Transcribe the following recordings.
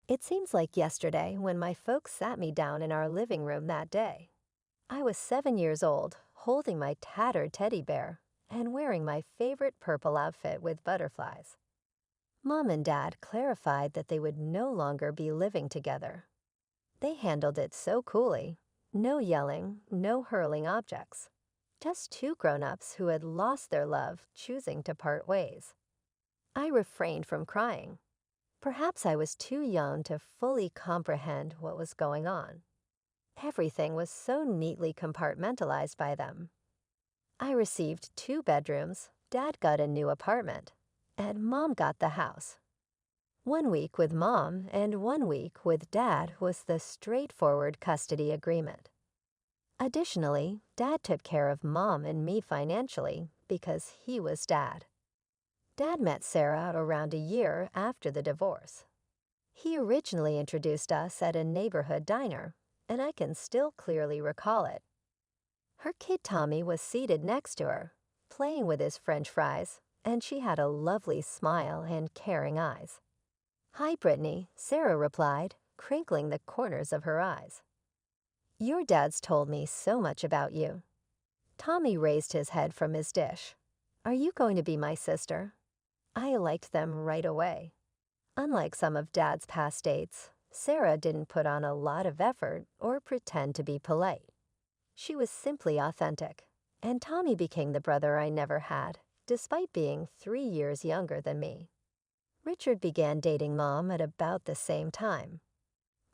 It seems like yesterday when my folks sat me down in our living room that day. I was 7 years old, holding my tattered teddy bear and wearing my favorite purple outfit with butterflies. Mom and Dad clarified that they would no longer be living together. They handled it so coolly. No yelling, no hurling objects. Just two grown-ups who had lost their love choosing to part ways. I refrained from crying. Perhaps I was too young to fully comprehend what was going on. Everything was so neatly compartmentalized by them. I received 2 bedrooms, Dad got a new apartment, and Mom got the house. 1 week with Mom and 1 week with Dad was the straightforward custody agreement. Additionally, Dad took care of Mom and me financially because he was Dad. Dad met Sarah around a year after the divorce. He originally introduced us at a neighborhood diner, and I can still clearly recall it. Her kid Tommy was seated next to her, playing with his French fries, and she had a lovely smile and caring eyes. "Hi, Brittany," Sarah replied, crinkling the corners of her eyes. "Your dad's told me so much about you." Tommy raised his head from his dish. "Are you going to be my sister?" I liked them right away. Unlike some of Dad's past dates, Sarah didn't put on a lot of effort or pretend to be polite. She was simply authentic, and Tommy became the brother I never had, despite being 3 years younger than me. Richard began dating Mom at about the same time.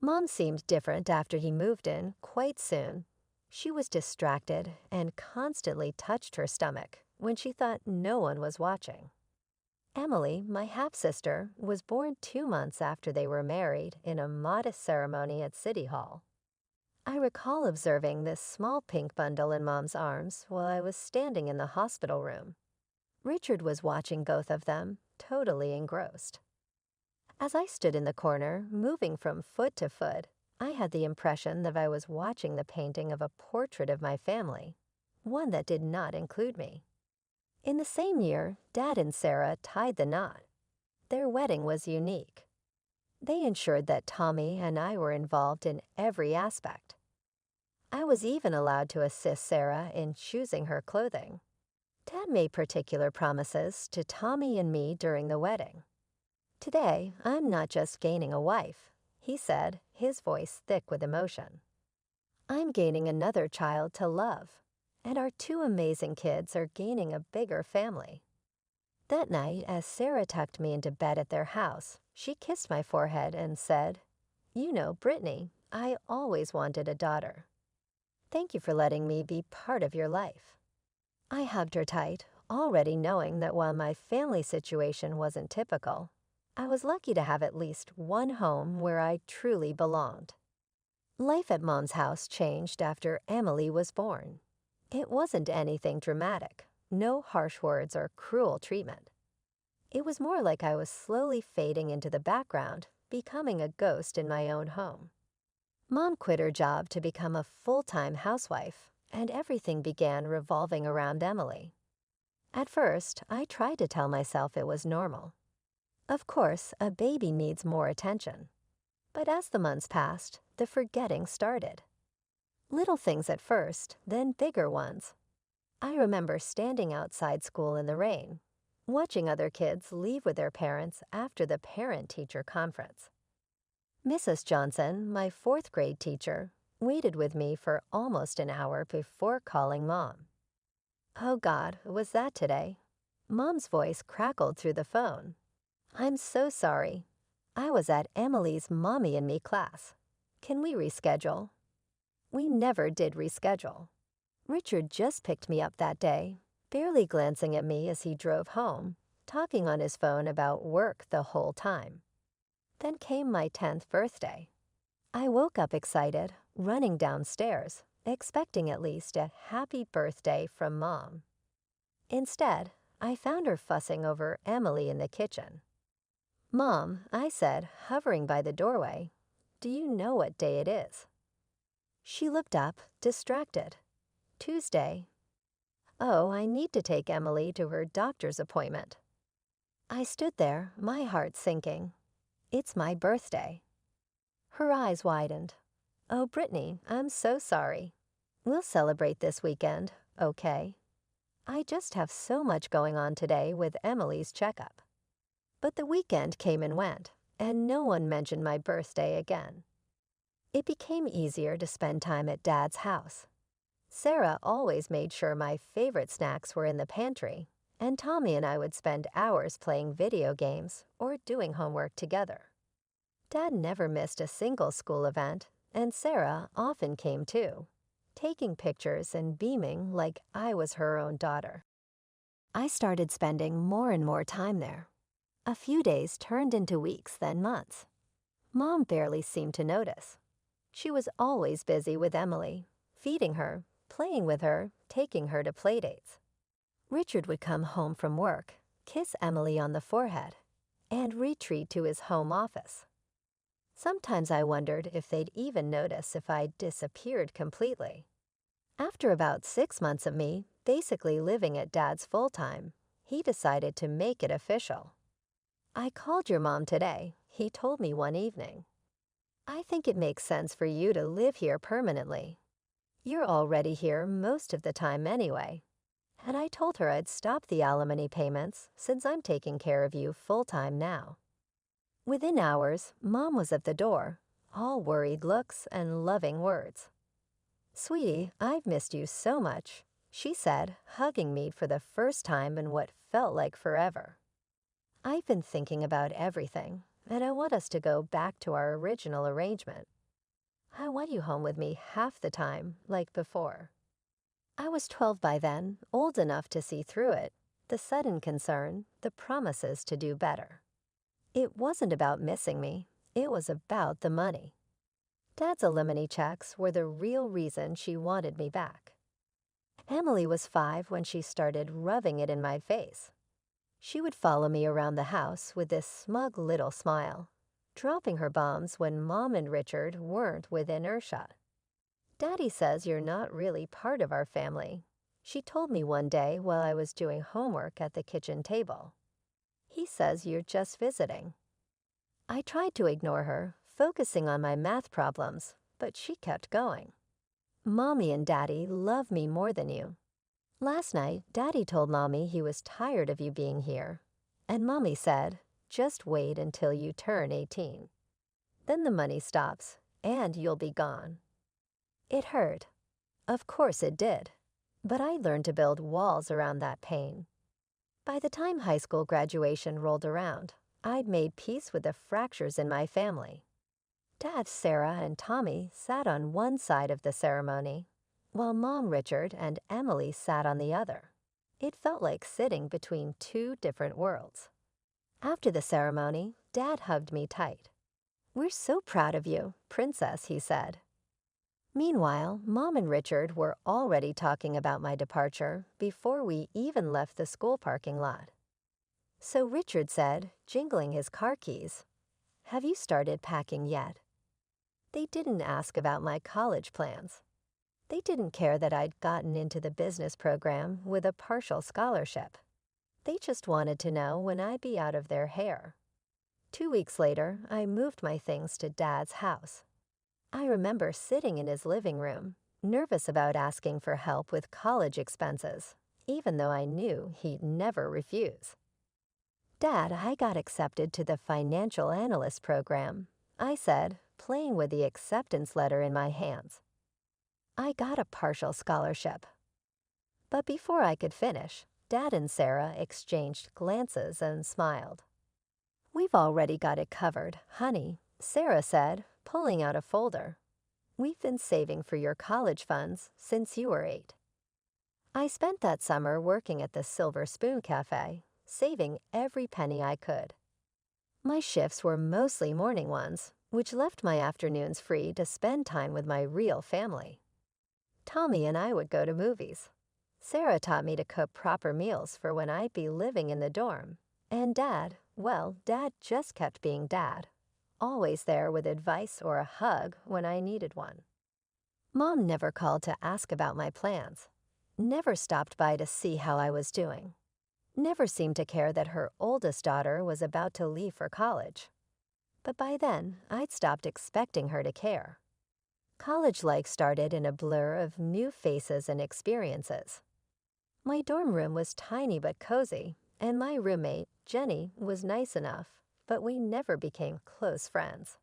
Mom seemed different after he moved in quite soon. She was distracted and constantly touched her stomach when she thought no one was watching. Emily, my half-sister, was born 2 months after they were married in a modest ceremony at City Hall. I recall observing this small pink bundle in Mom's arms while I was standing in the hospital room. Richard was watching both of them, totally engrossed. As I stood in the corner, moving from foot to foot, I had the impression that I was watching the painting of a portrait of my family, one that did not include me. In the same year, Dad and Sarah tied the knot. Their wedding was unique. They ensured that Tommy and I were involved in every aspect. I was even allowed to assist Sarah in choosing her clothing. Dad made particular promises to Tommy and me during the wedding. "Today, I'm not just gaining a wife," he said, his voice thick with emotion. "I'm gaining another child to love, and our 2 amazing kids are gaining a bigger family." That night, as Sarah tucked me into bed at their house, she kissed my forehead and said, "You know, Brittany, I always wanted a daughter. Thank you for letting me be part of your life." I hugged her tight, already knowing that while my family situation wasn't typical, I was lucky to have at least one home where I truly belonged. Life at Mom's house changed after Emily was born. It wasn't anything dramatic, no harsh words or cruel treatment. It was more like I was slowly fading into the background, becoming a ghost in my own home. Mom quit her job to become a full-time housewife, and everything began revolving around Emily. At first, I tried to tell myself it was normal. Of course, a baby needs more attention. But as the months passed, the forgetting started. Little things at first, then bigger ones. I remember standing outside school in the rain, watching other kids leave with their parents after the parent-teacher conference. Mrs. Johnson, my 4th-grade teacher, waited with me for almost an hour before calling Mom. "Oh God, was that today?" Mom's voice crackled through the phone. "I'm so sorry. I was at Emily's Mommy and Me class. Can we reschedule?" We never did reschedule. Richard just picked me up that day, barely glancing at me as he drove home, talking on his phone about work the whole time. Then came my 10th birthday. I woke up excited, running downstairs, expecting at least a happy birthday from Mom. Instead, I found her fussing over Emily in the kitchen. "Mom," I said, hovering by the doorway, "do you know what day it is?" She looked up, distracted. "Tuesday." "Oh, I need to take Emily to her doctor's appointment." I stood there, my heart sinking. It's my birthday. Her eyes widened. Oh, Brittany, I'm so sorry. We'll celebrate this weekend, okay? I just have so much going on today with Emily's checkup. But the weekend came and went, and no one mentioned my birthday again. It became easier to spend time at Dad's house. Sarah always made sure my favorite snacks were in the pantry, and Tommy and I would spend hours playing video games or doing homework together. Dad never missed a single school event, and Sarah often came too, taking pictures and beaming like I was her own daughter. I started spending more and more time there. A few days turned into weeks, then months. Mom barely seemed to notice. She was always busy with Emily, feeding her, playing with her, taking her to playdates. Richard would come home from work, kiss Emily on the forehead, and retreat to his home office. Sometimes I wondered if they'd even notice if I'd disappeared completely. After about 6 months of me basically living at Dad's full-time, he decided to make it official. I called your mom today, he told me one evening. I think it makes sense for you to live here permanently. You're already here most of the time anyway. And I told her I'd stop the alimony payments since I'm taking care of you full-time now. Within hours, Mom was at the door, all worried looks and loving words. Sweetie, I've missed you so much, she said, hugging me for the first time in what felt like forever. I've been thinking about everything, and I want us to go back to our original arrangement. I want you home with me half the time, like before. I was 12 by then, old enough to see through it, the sudden concern, the promises to do better. It wasn't about missing me, it was about the money. Dad's alimony checks were the real reason she wanted me back. Emily was 5 when she started rubbing it in my face. She would follow me around the house with this smug little smile, dropping her bombs when Mom and Richard weren't within earshot. Daddy says you're not really part of our family, she told me one day while I was doing homework at the kitchen table. He says you're just visiting. I tried to ignore her, focusing on my math problems, but she kept going. Mommy and Daddy love me more than you. Last night, Daddy told Mommy he was tired of you being here, and Mommy said, just wait until you turn 18. Then the money stops, and you'll be gone. It hurt. Of course it did, but I learned to build walls around that pain. By the time high school graduation rolled around, I'd made peace with the fractures in my family. Dad, Sarah, and Tommy sat on one side of the ceremony, while Mom, Richard, and Emily sat on the other. It felt like sitting between 2 different worlds. After the ceremony, Dad hugged me tight. "We're so proud of you, Princess," he said. Meanwhile, Mom and Richard were already talking about my departure before we even left the school parking lot. So Richard said, jingling his car keys, "Have you started packing yet?" They didn't ask about my college plans. They didn't care that I'd gotten into the business program with a partial scholarship. They just wanted to know when I'd be out of their hair. 2 weeks later, I moved my things to Dad's house. I remember sitting in his living room, nervous about asking for help with college expenses, even though I knew he'd never refuse. "Dad, I got accepted to the financial analyst program," I said, playing with the acceptance letter in my hands. I got a partial scholarship. But before I could finish, Dad and Sarah exchanged glances and smiled. "We've already got it covered, honey," Sarah said, pulling out a folder. "We've been saving for your college funds since you were 8. I spent that summer working at the Silver Spoon Cafe, saving every penny I could. My shifts were mostly morning ones, which left my afternoons free to spend time with my real family. Tommy and I would go to movies. Sarah taught me to cook proper meals for when I'd be living in the dorm. And Dad, well, Dad just kept being Dad, always there with advice or a hug when I needed one. Mom never called to ask about my plans, never stopped by to see how I was doing, never seemed to care that her oldest daughter was about to leave for college. But by then, I'd stopped expecting her to care. College life started in a blur of new faces and experiences. My dorm room was tiny but cozy, and my roommate, Jenny, was nice enough, but we never became close friends.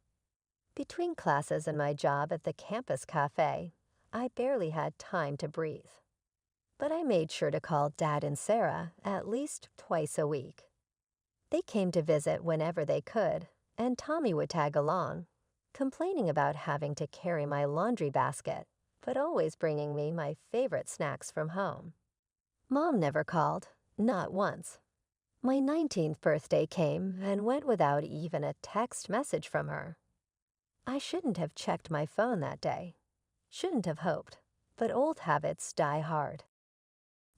Between classes and my job at the campus cafe, I barely had time to breathe. But I made sure to call Dad and Sarah at least twice a week. They came to visit whenever they could, and Tommy would tag along, complaining about having to carry my laundry basket, but always bringing me my favorite snacks from home. Mom never called, not once. My 19th birthday came and went without even a text message from her. I shouldn't have checked my phone that day. Shouldn't have hoped, but old habits die hard.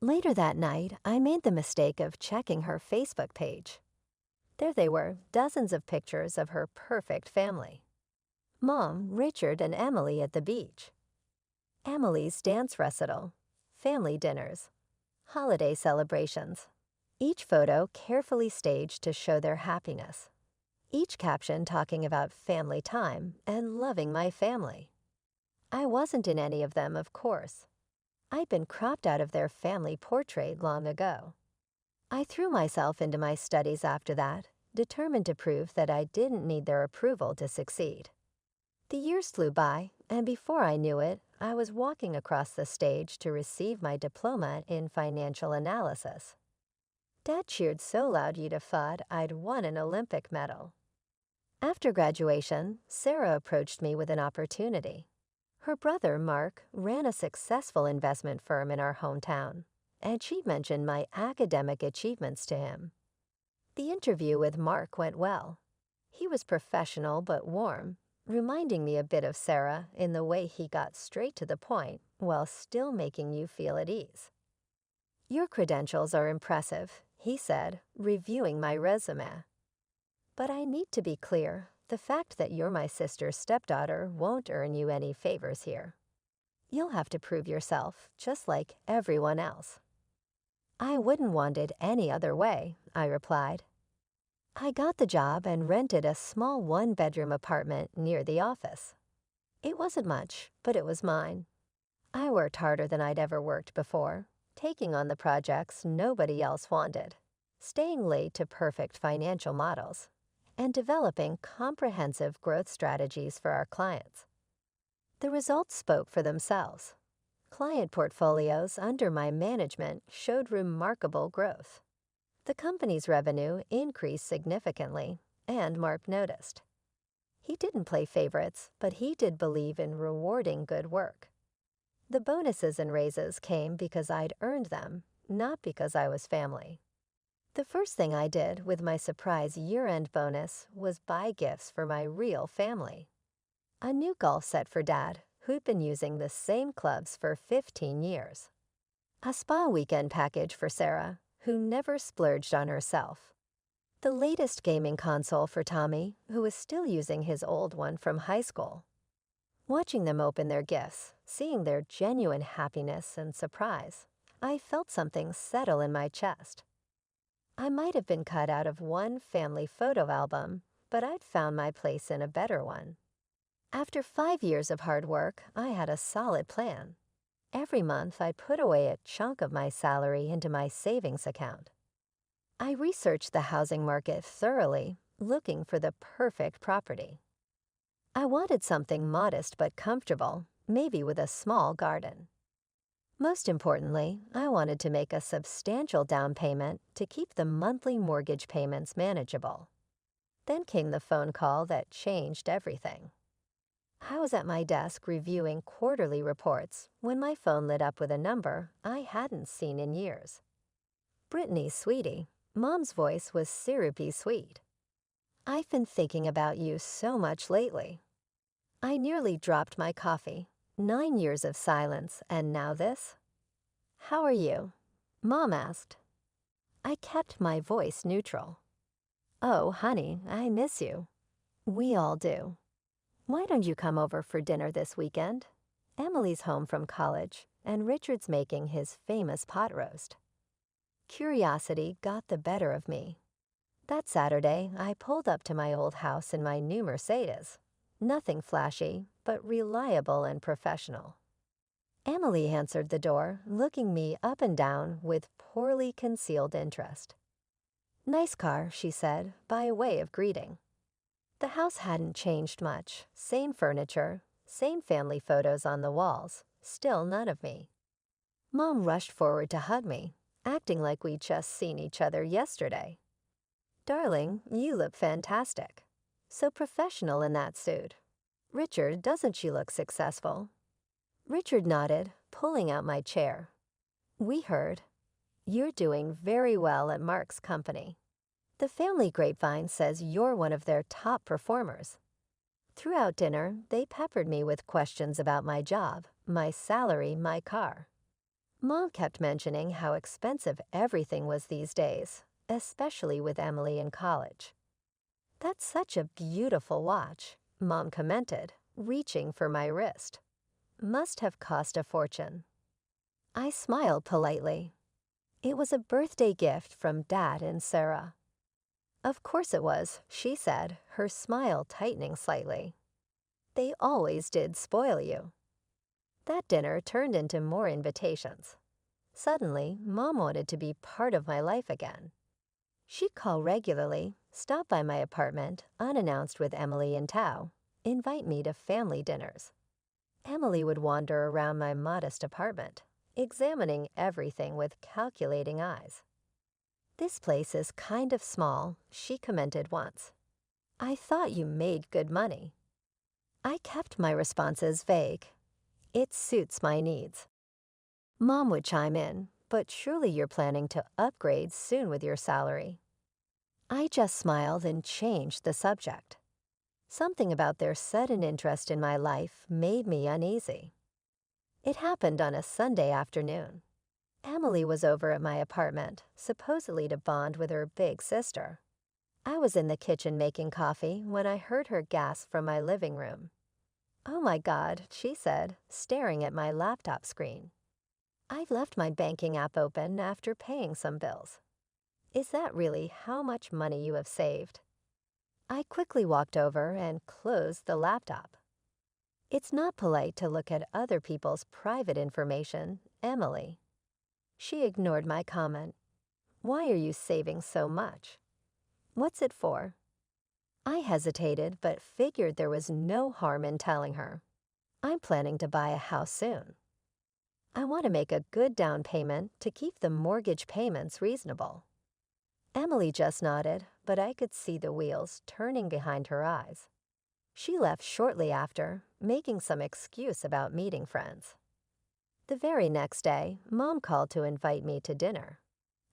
Later that night, I made the mistake of checking her Facebook page. There they were, dozens of pictures of her perfect family. Mom, Richard, and Emily at the beach. Emily's dance recital, family dinners, holiday celebrations. Each photo carefully staged to show their happiness. Each caption talking about family time and loving my family. I wasn't in any of them, of course. I'd been cropped out of their family portrait long ago. I threw myself into my studies after that, determined to prove that I didn't need their approval to succeed. The years flew by, and before I knew it, I was walking across the stage to receive my diploma in financial analysis. Dad cheered so loud you'd have thought I'd won an Olympic medal. After graduation, Sarah approached me with an opportunity. Her brother, Mark, ran a successful investment firm in our hometown, and she mentioned my academic achievements to him. The interview with Mark went well. He was professional but warm, reminding me a bit of Sarah in the way he got straight to the point while still making you feel at ease. "Your credentials are impressive," he said, reviewing my resume. "But I need to be clear, the fact that you're my sister's stepdaughter won't earn you any favors here. You'll have to prove yourself, just like everyone else." "I wouldn't want it any other way," I replied. I got the job and rented a small one-bedroom apartment near the office. It wasn't much, but it was mine. I worked harder than I'd ever worked before, taking on the projects nobody else wanted, staying late to perfect financial models, and developing comprehensive growth strategies for our clients. The results spoke for themselves. Client portfolios under my management showed remarkable growth. The company's revenue increased significantly, and Mark noticed. He didn't play favorites, but he did believe in rewarding good work. The bonuses and raises came because I'd earned them, not because I was family. The first thing I did with my surprise year-end bonus was buy gifts for my real family. A new golf set for Dad, who'd been using the same clubs for 15 years. A spa weekend package for Sarah, who never splurged on herself. The latest gaming console for Tommy, who was still using his old one from high school. Watching them open their gifts, seeing their genuine happiness and surprise, I felt something settle in my chest. I might have been cut out of one family photo album, but I'd found my place in a better one. After 5 years of hard work, I had a solid plan. Every month, I put away a chunk of my salary into my savings account. I researched the housing market thoroughly, looking for the perfect property. I wanted something modest but comfortable, maybe with a small garden. Most importantly, I wanted to make a substantial down payment to keep the monthly mortgage payments manageable. Then came the phone call that changed everything. I was at my desk reviewing quarterly reports when my phone lit up with a number I hadn't seen in years. "Brittany, sweetie," Mom's voice was syrupy sweet. "I've been thinking about you so much lately." I nearly dropped my coffee. 9 years of silence, and now this? "How are you?" Mom asked. I kept my voice neutral. "Oh, honey, I miss you." "We all do." "Why don't you come over for dinner this weekend? Emily's home from college, and Richard's making his famous pot roast." Curiosity got the better of me. That Saturday, I pulled up to my old house in my new Mercedes. Nothing flashy, but reliable and professional. Emily answered the door, looking me up and down with poorly concealed interest. "Nice car," she said, by way of greeting. The house hadn't changed much. Same furniture, same family photos on the walls, still none of me. Mom rushed forward to hug me, acting like we'd just seen each other yesterday. "Darling, you look fantastic. So professional in that suit. Richard, doesn't she look successful?" Richard nodded, pulling out my chair. "We heard. You're doing very well at Mark's company. The family grapevine says you're one of their top performers." Throughout dinner, they peppered me with questions about my job, my salary, my car. Mom kept mentioning how expensive everything was these days, especially with Emily in college. "That's such a beautiful watch," Mom commented, reaching for my wrist. "Must have cost a fortune." I smiled politely. It was a birthday gift from Dad and Sarah. "Of course it was," she said, her smile tightening slightly. "They always did spoil you." That dinner turned into more invitations. Suddenly, Mom wanted to be part of my life again. She'd call regularly, stop by my apartment, unannounced with Emily in tow, invite me to family dinners. Emily would wander around my modest apartment, examining everything with calculating eyes. "This place is kind of small," she commented once. "I thought you made good money." I kept my responses vague. "It suits my needs." Mom would chime in, "But surely you're planning to upgrade soon with your salary." I just smiled and changed the subject. Something about their sudden interest in my life made me uneasy. It happened on a Sunday afternoon. Emily was over at my apartment, supposedly to bond with her big sister. I was in the kitchen making coffee when I heard her gasp from my living room. "Oh my God," she said, staring at my laptop screen. "I've left my banking app open after paying some bills. Is that really how much money you have saved?" I quickly walked over and closed the laptop. "It's not polite to look at other people's private information, Emily." She ignored my comment. "Why are you saving so much? What's it for?" I hesitated, but figured there was no harm in telling her. "I'm planning to buy a house soon. I want to make a good down payment to keep the mortgage payments reasonable." Emily just nodded, but I could see the wheels turning behind her eyes. She left shortly after, making some excuse about meeting friends. The very next day, Mom called to invite me to dinner.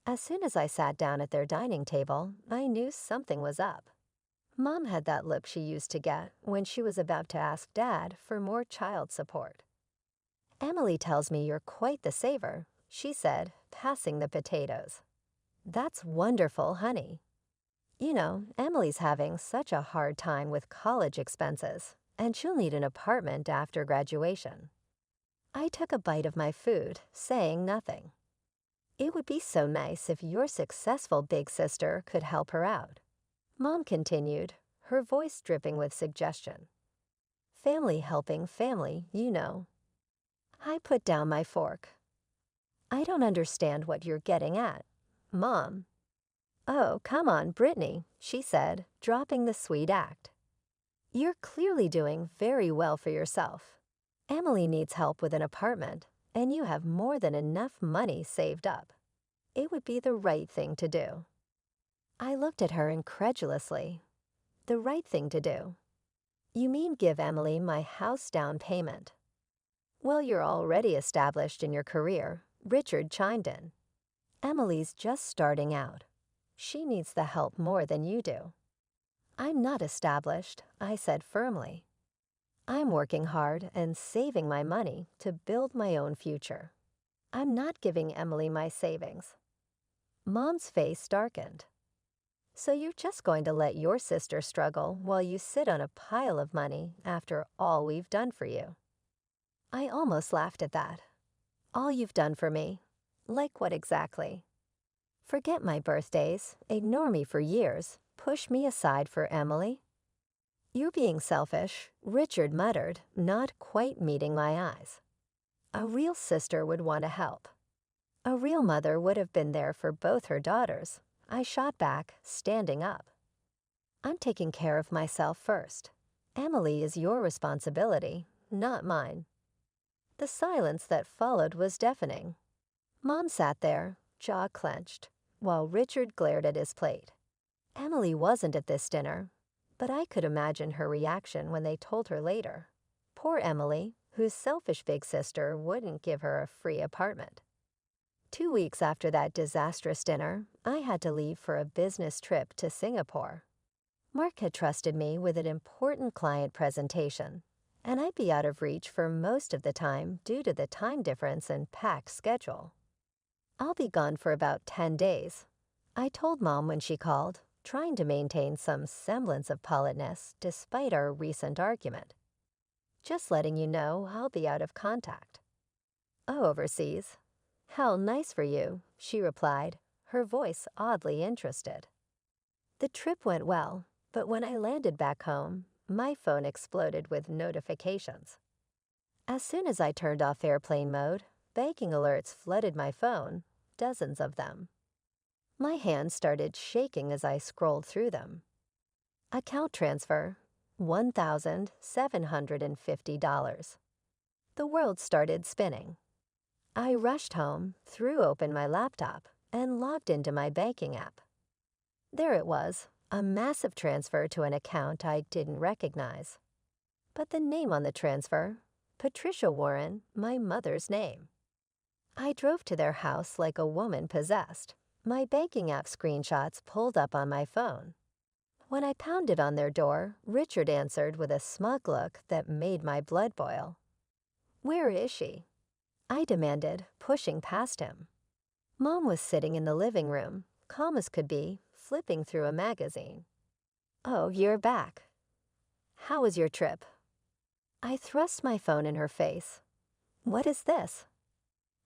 As soon as I sat down at their dining table, I knew something was up. Mom had that look she used to get when she was about to ask Dad for more child support. "Emily tells me you're quite the saver," she said, passing the potatoes. "That's wonderful, honey. You know, Emily's having such a hard time with college expenses, and she'll need an apartment after graduation." I took a bite of my food, saying nothing. "It would be so nice if your successful big sister could help her out." Mom continued, her voice dripping with suggestion. "Family helping family, you know." I put down my fork. "I don't understand what you're getting at, Mom." "Oh, come on, Brittany," she said, dropping the sweet act. "You're clearly doing very well for yourself. Emily needs help with an apartment, and you have more than enough money saved up. It would be the right thing to do." I looked at her incredulously. "The right thing to do? You mean give Emily my house down payment?" "Well, you're already established in your career," Richard chimed in. "Emily's just starting out. She needs the help more than you do." "I'm not established," I said firmly. "I'm working hard and saving my money to build my own future. I'm not giving Emily my savings." Mom's face darkened. "So you're just going to let your sister struggle while you sit on a pile of money after all we've done for you?" I almost laughed at that. "All you've done for me? Like what exactly?" Forget my birthdays, ignore me for years, push me aside for Emily? You're being selfish, Richard muttered, not quite meeting my eyes. A real sister would want to help. A real mother would have been there for both her daughters. I shot back, standing up. I'm taking care of myself first. Emily is your responsibility, not mine. The silence that followed was deafening. Mom sat there, jaw clenched, while Richard glared at his plate. Emily wasn't at this dinner, but I could imagine her reaction when they told her later. Poor Emily, whose selfish big sister wouldn't give her a free apartment. 2 weeks after that disastrous dinner, I had to leave for a business trip to Singapore. Mark had trusted me with an important client presentation, and I'd be out of reach for most of the time due to the time difference and packed schedule. I'll be gone for about 10 days. I told Mom when she called, trying to maintain some semblance of politeness despite our recent argument. Just letting you know I'll be out of contact. Oh, overseas? How nice for you, she replied, her voice oddly interested. The trip went well, but when I landed back home, my phone exploded with notifications. As soon as I turned off airplane mode, banking alerts flooded my phone, dozens of them. My hand started shaking as I scrolled through them. Account transfer, $1,750. The world started spinning. I rushed home, threw open my laptop, and logged into my banking app. There it was, a massive transfer to an account I didn't recognize. But the name on the transfer, Patricia Warren, my mother's name. I drove to their house like a woman possessed, my banking app screenshots pulled up on my phone. When I pounded on their door, Richard answered with a smug look that made my blood boil. "Where is she?" I demanded, pushing past him. Mom was sitting in the living room, calm as could be, flipping through a magazine. "Oh, you're back. How was your trip?" I thrust my phone in her face. "What is this?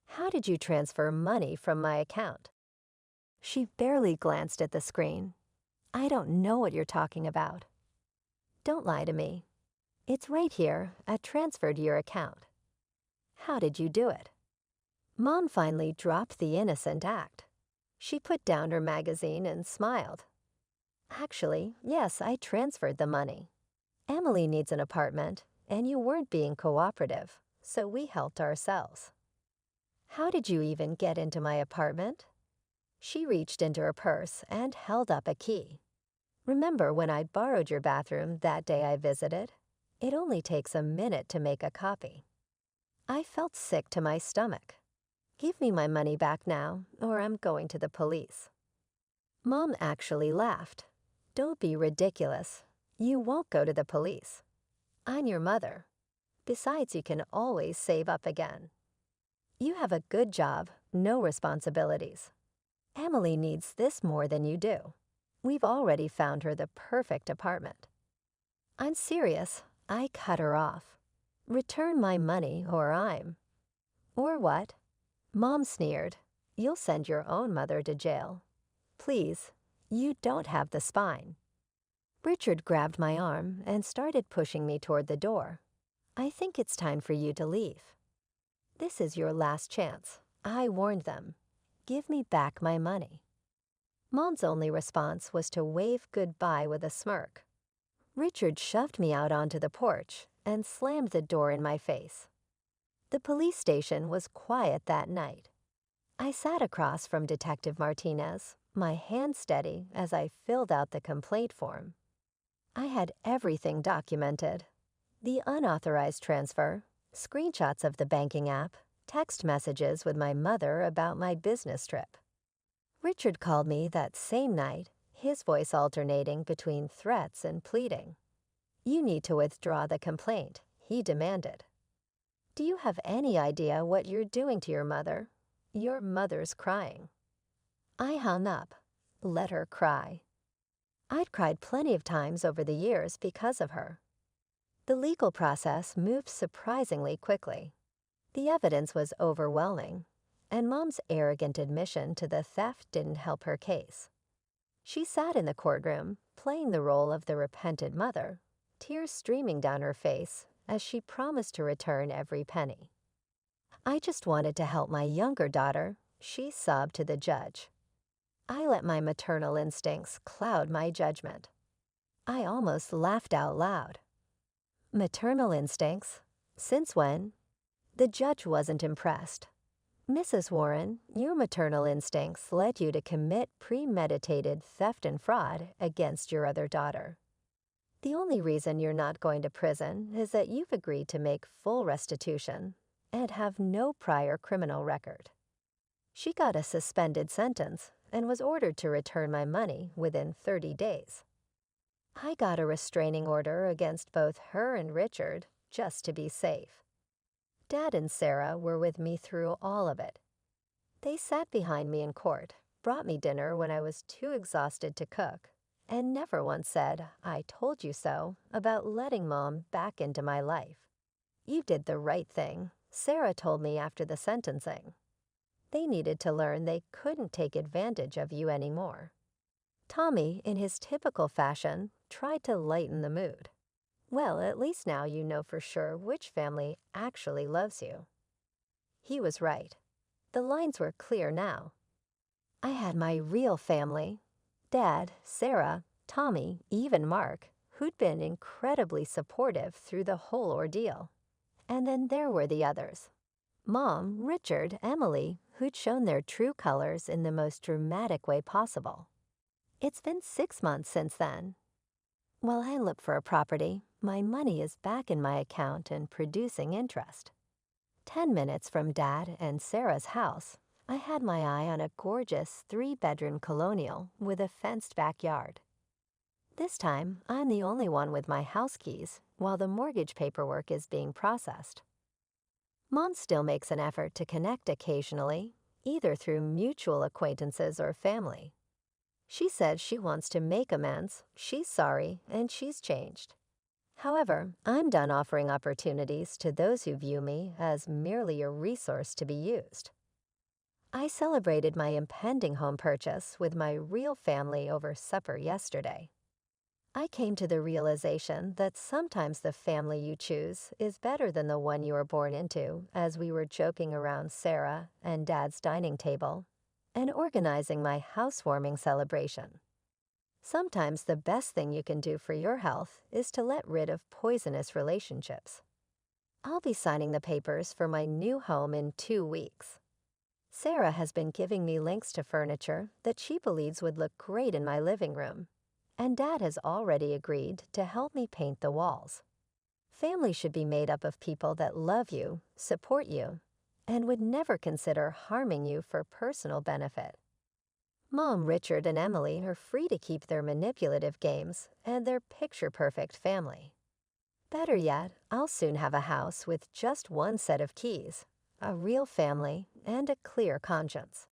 How did you transfer money from my account?" She barely glanced at the screen. "I don't know what you're talking about." "Don't lie to me. It's right here, a transfer to your account." "How did you do it?" Mom finally dropped the innocent act. She put down her magazine and smiled. "Actually, yes, I transferred the money. Emily needs an apartment, and you weren't being cooperative, so we helped ourselves." "How did you even get into my apartment?" She reached into her purse and held up a key. "Remember when I borrowed your bathroom that day I visited? It only takes a minute to make a copy." I felt sick to my stomach. "Give me my money back now, or I'm going to the police." Mom actually laughed. "Don't be ridiculous. You won't go to the police. I'm your mother. Besides, you can always save up again. You have a good job, no responsibilities. Emily needs this more than you do. We've already found her the perfect apartment." "I'm serious," I cut her off. "Return my money or I'm—" "Or what?" Mom sneered. "You'll send your own mother to jail. Please, you don't have the spine." Richard grabbed my arm and started pushing me toward the door. "I think it's time for you to leave. This is your last chance. I warned them. Give me back my money." Mom's only response was to wave goodbye with a smirk. Richard shoved me out onto the porch and slammed the door in my face. The police station was quiet that night. I sat across from Detective Martinez, my hand steady as I filled out the complaint form. I had everything documented. The unauthorized transfer, screenshots of the banking app, text messages with my mother about my business trip. Richard called me that same night, his voice alternating between threats and pleading. "You need to withdraw the complaint," he demanded. "Do you have any idea what you're doing to your mother? Your mother's crying." I hung up. Let her cry. I'd cried plenty of times over the years because of her. The legal process moved surprisingly quickly. The evidence was overwhelming, and Mom's arrogant admission to the theft didn't help her case. She sat in the courtroom, playing the role of the repentant mother, tears streaming down her face as she promised to return every penny. "I just wanted to help my younger daughter," she sobbed to the judge. I let my maternal instincts cloud my judgment. I almost laughed out loud. "Maternal instincts? Since when?" The judge wasn't impressed. "Mrs. Warren, your maternal instincts led you to commit premeditated theft and fraud against your other daughter. The only reason you're not going to prison is that you've agreed to make full restitution and have no prior criminal record." She got a suspended sentence and was ordered to return my money within 30 days. I got a restraining order against both her and Richard just to be safe. Dad and Sarah were with me through all of it. They sat behind me in court, brought me dinner when I was too exhausted to cook, and never once said, "I told you so," about letting Mom back into my life. "You did the right thing," Sarah told me after the sentencing. They needed to learn they couldn't take advantage of you anymore. Tommy, in his typical fashion, tried to lighten the mood. "Well, at least now you know for sure which family actually loves you." He was right. The lines were clear now. I had my real family: Dad, Sarah, Tommy, even Mark, who'd been incredibly supportive through the whole ordeal. And then there were the others: Mom, Richard, Emily, who'd shown their true colors in the most dramatic way possible. It's been 6 months since then. While I look for a property, my money is back in my account and producing interest. 10 minutes from Dad and Sarah's house, I had my eye on a gorgeous 3-bedroom colonial with a fenced backyard. This time, I'm the only one with my house keys while the mortgage paperwork is being processed. Mom still makes an effort to connect occasionally, either through mutual acquaintances or family. She says she wants to make amends, she's sorry, and she's changed. However, I'm done offering opportunities to those who view me as merely a resource to be used. I celebrated my impending home purchase with my real family over supper yesterday. I came to the realization that sometimes the family you choose is better than the one you were born into, as we were joking around Sarah and Dad's dining table and organizing my housewarming celebration. Sometimes the best thing you can do for your health is to let rid of poisonous relationships. I'll be signing the papers for my new home in 2 weeks. Sarah has been giving me links to furniture that she believes would look great in my living room, and Dad has already agreed to help me paint the walls. Family should be made up of people that love you, support you, and would never consider harming you for personal benefit. Mom, Richard, and Emily are free to keep their manipulative games and their picture-perfect family. Better yet, I'll soon have a house with just one set of keys, a real family, and a clear conscience.